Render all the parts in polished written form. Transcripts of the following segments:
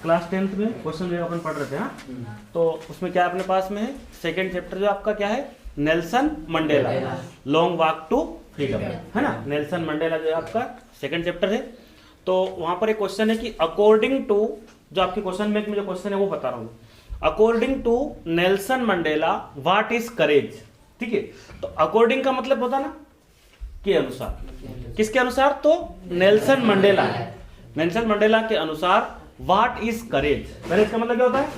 Class 10th में question bank अपन पढ़ रहे थे। हाँ, तो उसमें क्या अपने पास में है, सेकंड चैप्टर जो आपका क्या है, Nelson Mandela long walk to freedom, है ना। नेल्सन मंडेला जो है आपका सेकंड चैप्टर है। तो वहां पर एक क्वेश्चन है कि अकॉर्डिंग टू, जो आपके क्वेश्चन बैंक में जो क्वेश्चन है वो बता रहा हूँ, according to Nelson Mandela what is courage. ठीक है, तो अकॉर्डिंग का मतलब होता ना के अनुसार, किसके अनुसार, तो नेल्सन मंडेला, नेल्सन मंडेला के अनुसार व्हाट इज करेज। करेज का मतलब क्या होता है,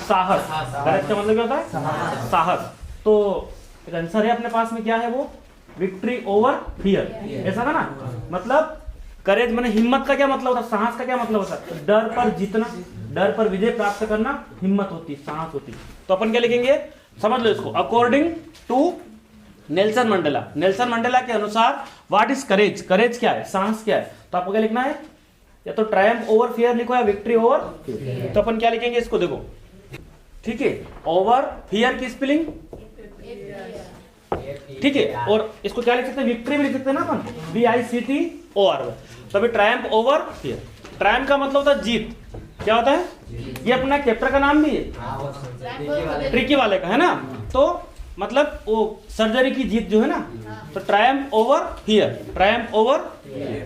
साहस। करेज का मतलब क्या होता है, साहस। तो एक आंसर है अपने पास में, क्या है वो, विक्ट्री ओवर फियर, ऐसा था ना। मतलब करेज माने हिम्मत का क्या मतलब होता है, साहस का क्या मतलब होता है, डर पर जीतना, डर पर विजय प्राप्त करना हिम्मत होती, साहस होती। तो अपन क्या लिखेंगे, समझ लो इसको, according to Nelson Mandela, Nelson Mandela के अनुसार व्हाट इज करेज, करेज क्या है, साहस क्या है। तो आपको क्या लिखना है, या तो ट्रायम्फ ओवर फियर लिखो या विक्ट्री ओवर फियर। तो अपन क्या लिखेंगे इसको, देखो ठीक है, ओवर फियर की स्पेलिंग, ठीक है, और इसको क्या लिख सकते हैं, विक्ट्री भी लिख सकते हैं ना अपन, VICTOR। तो अभी ट्रायम्फ ओवर फियर, ट्रायम्फ का मतलब होता है जीत, क्या होता है, ये अपना चैप्टर का नाम भी है, ट्रिकी वाले का, है ना। तो मतलब वो सर्जरी की जीत जो है ना, तो Triumph over fear, Triumph over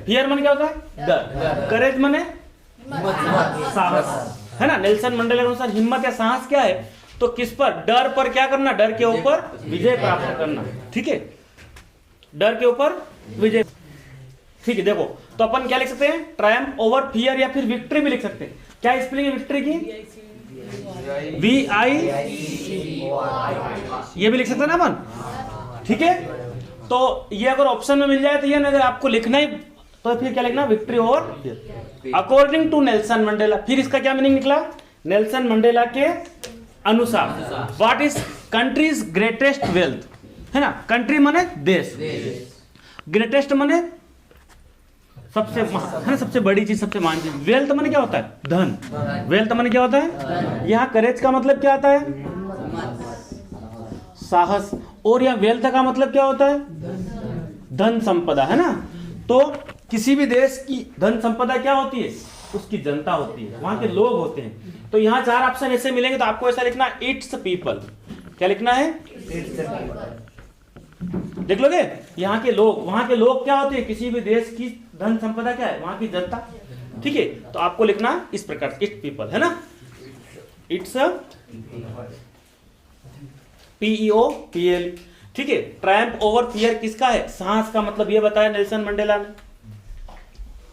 fear मन क्या होता है, डर, करेज मने साहस, है ना। नेल्सन मंडेला के अनुसार हिम्मत या साहस क्या है, तो किस पर, डर पर क्या करना, डर के ऊपर विजय प्राप्त करना। ठीक है, डर के ऊपर विजय। ठीक है, देखो तो अपन क्या लिख सकते हैं, ट्रायम्फ ओवर फियर या फिर विक्ट्री भी लिख सकते हैं। क्या स्पेलिंग है विक्ट्री की, VI, ये भी लिख सकते हैं ना अपन। ठीक है, तो ये अगर ऑप्शन में मिल जाए तो ये ना, अगर आपको लिखना ही तो फिर क्या लिखना, victory over fear according to Nelson Mandela. फिर इसका क्या मीनिंग निकला, नेल्सन मंडेला के अनुसार what is country's greatest wealth, है ना। कंट्री माने देश, ग्रेटेस्ट माने सबसे, है ना, सबसे बड़ी चीज, सबसे महान चीज। वेल्थ माने क्या होता है, धन, वेल्थ माने क्या होता है, यहाँ करेज का मतलब क्या आता है, साहस, और यहाँ वेल्थ का मतलब क्या होता है, धन संपदा, है ना। तो किसी भी देश की धन संपदा क्या होती है, उसकी जनता होती है, वहां के लोग होते हैं। तो यहाँ 4 ऑप्शन ऐसे मिलेंगे, तो आपको ऐसा लिखना, इट्स पीपल। क्या लिखना है, देख लोगे, यहाँ के लोग, वहां के लोग क्या होते हैं, किसी भी देश की धन संपदा क्या है, वहां की जनता। ठीक है, तो आपको लिखना इस प्रकार, इट्स पीपल, है ना, इट्स PEOPL। ठीक है, ट्रायम्फ ओवर फियर किसका है, साहस का, मतलब ये बताया नेल्सन मंडेला ने।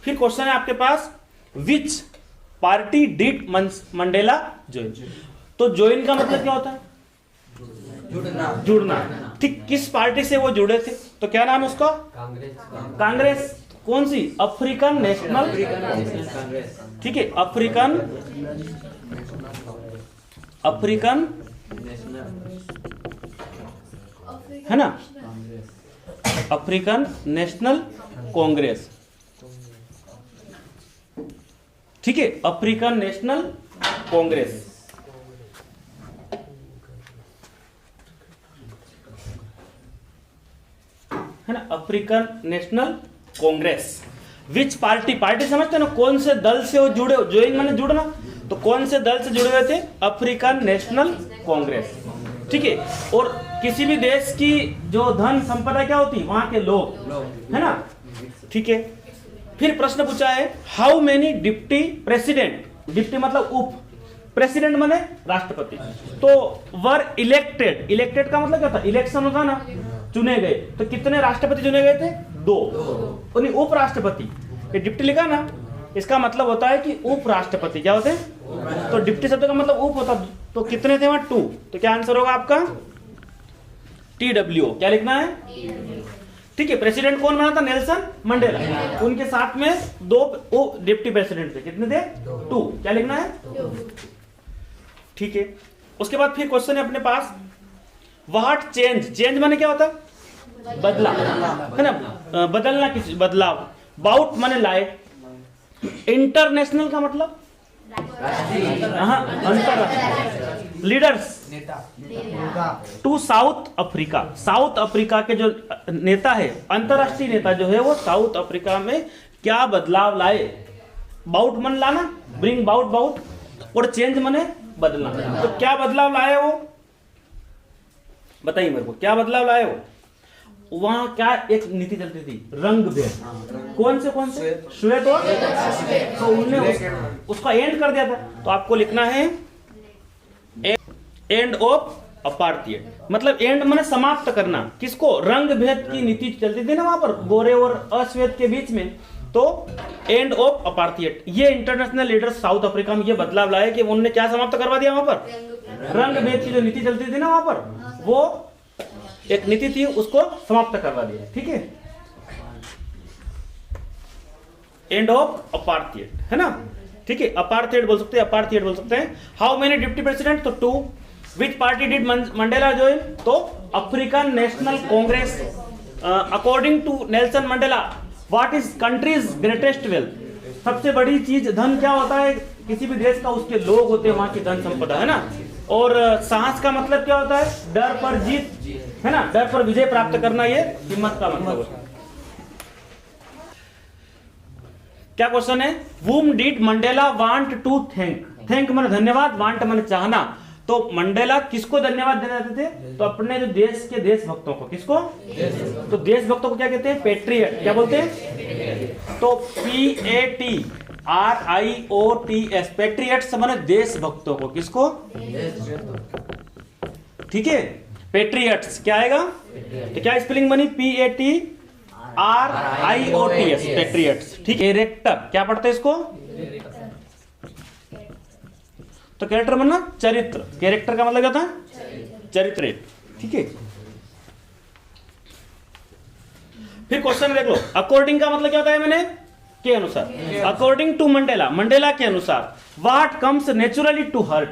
फिर क्वेश्चन है आपके पास, which party did Mandela join. तो ज्वाइन का मतलब क्या होता है, जुड़ना। ठीक, किस पार्टी से वो जुड़े थे, तो क्या नाम है उसका, कांग्रेस। कौन सी, अफ्रीकन नेशनल, ठीक है, अफ्रीकन है ना, अफ्रीकन नेशनल कांग्रेस। ठीक है, अफ्रीकन नेशनल कांग्रेस, है ना, अफ्रीकन नेशनल कांग्रेस। विच पार्टी, पार्टी समझते हैं ना, कौन से दल से वो जुड़े, ज्वाइन माने जुड़ना, तो कौन से दल से जुड़े हुए थे, अफ्रीकन नेशनल कांग्रेस। ठीक है, और किसी भी देश की जो धन संपदा क्या होती, वहां के लोग, है ना। ठीक है, फिर प्रश्न पूछा है, how many deputy president, deputy मतलब उप, प्रेसिडेंट माने राष्ट्रपति, तो वर इलेक्टेड, इलेक्टेड का मतलब क्या था, इलेक्शन होता ना, चुने गए। तो कितने राष्ट्रपति चुने गए थे, 2। उन्हीं उप राष्ट्रपति, ये डिप्टी लिखा ना, इसका मतलब होता है कि उप राष्ट्रपति क्या होते हैं, तो डिप्टी शब्द का मतलब उप होता, तो कितने थे वहां, 2। तो क्या आंसर होगा आपका, TWO। क्या लिखना है, ठीक है। प्रेसिडेंट कौन बना था, नेल्सन मंडेला, उनके साथ में 2 डिप्टी प्रेसिडेंट थे, कितने थे, 2। क्या लिखना है, ठीक है। उसके बाद फिर क्वेश्चन है अपने पास, व्हाट चेंज, चेंज माने क्या होता है, बदला, है ना, बदलना, किसी बदलाव। बाउट माने लाए। इंटरनेशनल का मतलब अंतरराष्ट्रीय, leaders, to South Africa, South Africa के जो नेता है, अंतरराष्ट्रीय नेता जो है वो साउथ अफ्रीका में क्या बदलाव लाए, बाउट मन लाना, ब्रिंग बाउट, बाउट, और चेंज माने बदलना। तो क्या बदलाव लाए वो, बताइए मेरे को, क्या बदलाव लाए वो? वहां क्या एक नीति चलती थी, रंग भेद। कौन से श्वेत और, तो उनने उसका एंड कर दिया था। तो आपको लिखना है एंड ऑफ अपार्थाइड, मतलब एंड माने समाप्त करना। किसको? रंग भेद की नीति चलती थी ना वहां पर गोरे और अश्वेत के बीच में, तो एंड ऑफ अपार्थाइड। ये इंटरनेशनल लीडर्स साउथ अफ्रीका में ये बदलाव लाए कि उन्होंने क्या समाप्त करवा दिया वहां पर, रंग भेद की जो नीति चलती थी ना वहां पर, वो एक नीति थी, उसको समाप्त करवा दिया। ठीक है, एंड ऑफ अपार्थाइड, है ना? ठीक है, अपार्थाइड बोल सकते हैं, अपार्थाइड बोल सकते हैं। How many deputy president? तो 2। Which party did Mandela join? तो African National Congress. According to Nelson Mandela what is country's greatest wealth? सबसे बड़ी चीज धन क्या होता है किसी भी देश का? उसके लोग होते हैं, वहां की धन संपदा, है ना? और साहस का मतलब क्या होता है? डर पर जीत, है ना? डर पर विजय प्राप्त करना, ये हिम्मत का मतलब होता है। क्या क्वेश्चन है? whom did Mandela want to thank? Thank माने धन्यवाद, वांट माने चाहना। तो मंडेला किसको धन्यवाद देना चाहते थे? तो अपने जो देश के देशभक्तों को। किसको? तो देशभक्तों को क्या कहते हैं? पेट्रियट। क्या बोलते हैं? तो PATRIOTS, पेट्रियट्स माने देशभक्तों को। किसको? ठीक है, पेट्रियट्स क्या आएगा? तो क्या स्पेलिंग बनी? PATRIOTS, patriots. ठीक है, कैरेक्टर क्या पढ़ते हैं इसको? तो कैरेक्टर बनना चरित्र। कैरेक्टर का मतलब क्या था? चरित्र। ठीक है, फिर क्वेश्चन देख लो। अकॉर्डिंग का मतलब क्या होता है? मैंने के अनुसार, अकॉर्डिंग टू मंडेला, मंडेला के अनुसार what comes naturally to heart?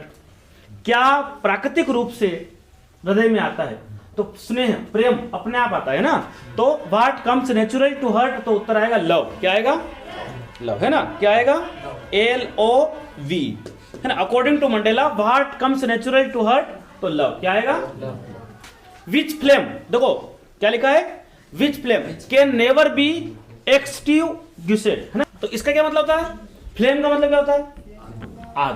क्या प्राकृतिक रूप से हृदय में आता है? तो स्नेह, प्रेम अपने आप आता है ना। तो what comes naturally to heart, तो उत्तर आएगा लव। क्या आएगा? लव, है ना? क्या आएगा? LOV, है ना? According to Mandela what comes naturally to heart, तो लव। क्या आएगा? विच फ्लेम, देखो क्या लिखा है? Which flame can never be extinguished, है ना? तो इसका क्या मतलब होता है? फ्लेम का मतलब क्या होता है? आग।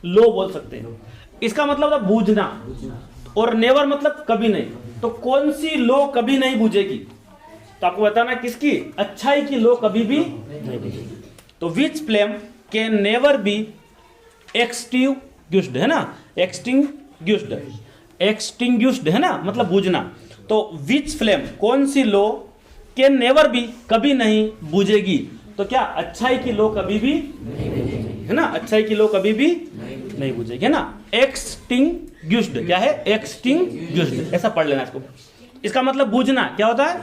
लो बोल सकते हैं। इसका मतलब होता है बूझना, और नेवर मतलब कभी नहीं। तो कौन सी लो कभी नहीं बुझेगी? तो आपको बताना किसकी? अच्छाई की लो कभी भी नहीं बुझेगी। तो which flame can never be extinguished, है ना? एक्सटिंग्विश्ड, एक्सटिंग्विश्ड, है ना? मतलब बुझना। तो विच फ्लेम, कौन सी लो, कैन नेवर बी कभी नहीं बुझेगी। तो क्या? अच्छाई की लो कभी भी नहीं बुझेगी, है ना? अच्छाई की लो कभी भी नहीं बुझेगी, है ना? एक्सटिंग्विश्ड क्या है? एक्सटिंग्विश्ड, ऐसा पढ़ लेना इसको। इसका मतलब बूझना क्या होता है?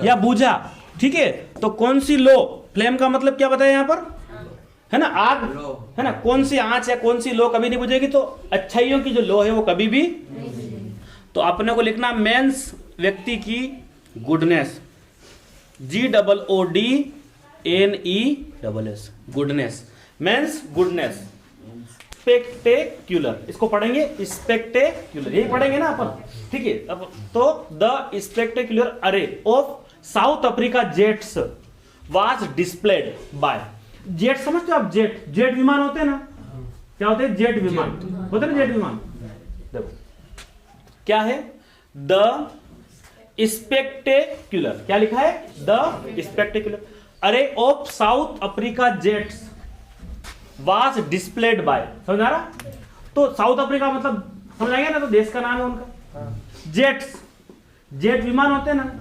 या बूझा। ठीक है, तो कौन सी लो, फ्लेम का मतलब क्या बताया यहां पर? है ना? आग, है ना? कौन सी आंच या कौन सी लो कभी नहीं बुझेगी? तो अच्छाइयों की जो लो है वो कभी भी। तो अपने को लिखना मेंस, व्यक्ति की goodness, GOODNESS, goodness, men's goodness. Spectacular, इसको पढ़ेंगे स्पेक्टेक्युलर, यही पढ़ेंगे ना अपन। ठीक है, अब तो द स्पेक्टेक्युलर अरे of south Africa jets was displayed bye. Jet समझते हो आप? जेट, जेट विमान होते हैं ना? क्या होते हैं? जेट विमान होते हैं ना, जेट विमान। देखो क्या है? द स्पेक्टेक्युलर, क्या लिखा है? द स्पेक्टेक्युलर अरे of south Africa jets was displayed bye. समझ आ रहा? तो साउथ अफ्रीका मतलब समझ आएगा ना? तो देश का नाम है उनका। जेट्स, जेट विमान होते हैं ना,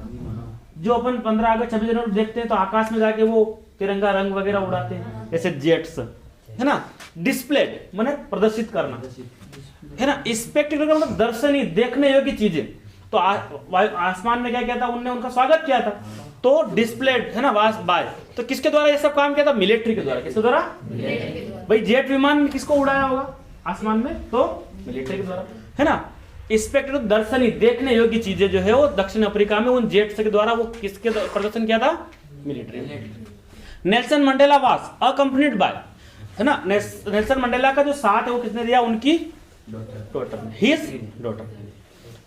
जो अपन 15 अगस्त 26 जनवरी देखते हैं तो आकाश में जाके वो तिरंगा रंग वगैरह उड़ाते हैं, ऐसे जेट्स, है ना? डिस्प्लेड माने प्रदर्शित करना, है ना? स्पेक्टेक्युलर का मतलब दर्शनीय, देखने योग्य चीजें। तो आसमान में क्या किया था उनने? उनका स्वागत किया था। तो डिस्प्लेड, है ना? वास बाय। तो किसके द्वारा ये सब काम किया था? मिलिट्री के द्वारा। किसके द्वारा? भाई जेट विमान में किसको उड़ाया होगा आसमान में? तो मिलिट्री के द्वारा, है ना? स्पेक्टेक्युलर दर्शनीय, देखने योग्य चीजें जो है वो दक्षिण अफ्रीका में उन जेट्स के द्वारा वो किसके प्रदर्शन किया था? मिलिट्री। नेल्सन मंडेला वास अकम्पनीड बाय, है ना? नेल्सन मंडेला का जो साथ है वो किसने दिया? उनकी डॉटर, हिज डॉटर।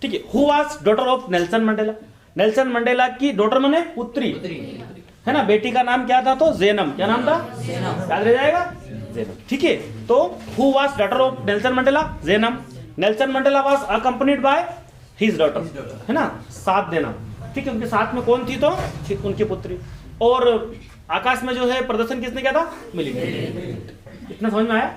ठीक है, who was daughter of Nelson Mandela? Nelson Mandela की डॉटर माने पुत्री, है ना? बेटी का नाम क्या था? तो जेनम। क्या नाम था? याद रह जाएगा? जेनम, ठीक है। तो who was daughter of Nelson Mandela? Zenani. Nelson Mandela was accompanied by his daughter, है ना, साथ देना, ठीक है। उनके साथ में कौन थी? तो उनकी पुत्री। और आकाश में जो है प्रदर्शन किसने किया था? मिलिट्री। इतना समझ में आया?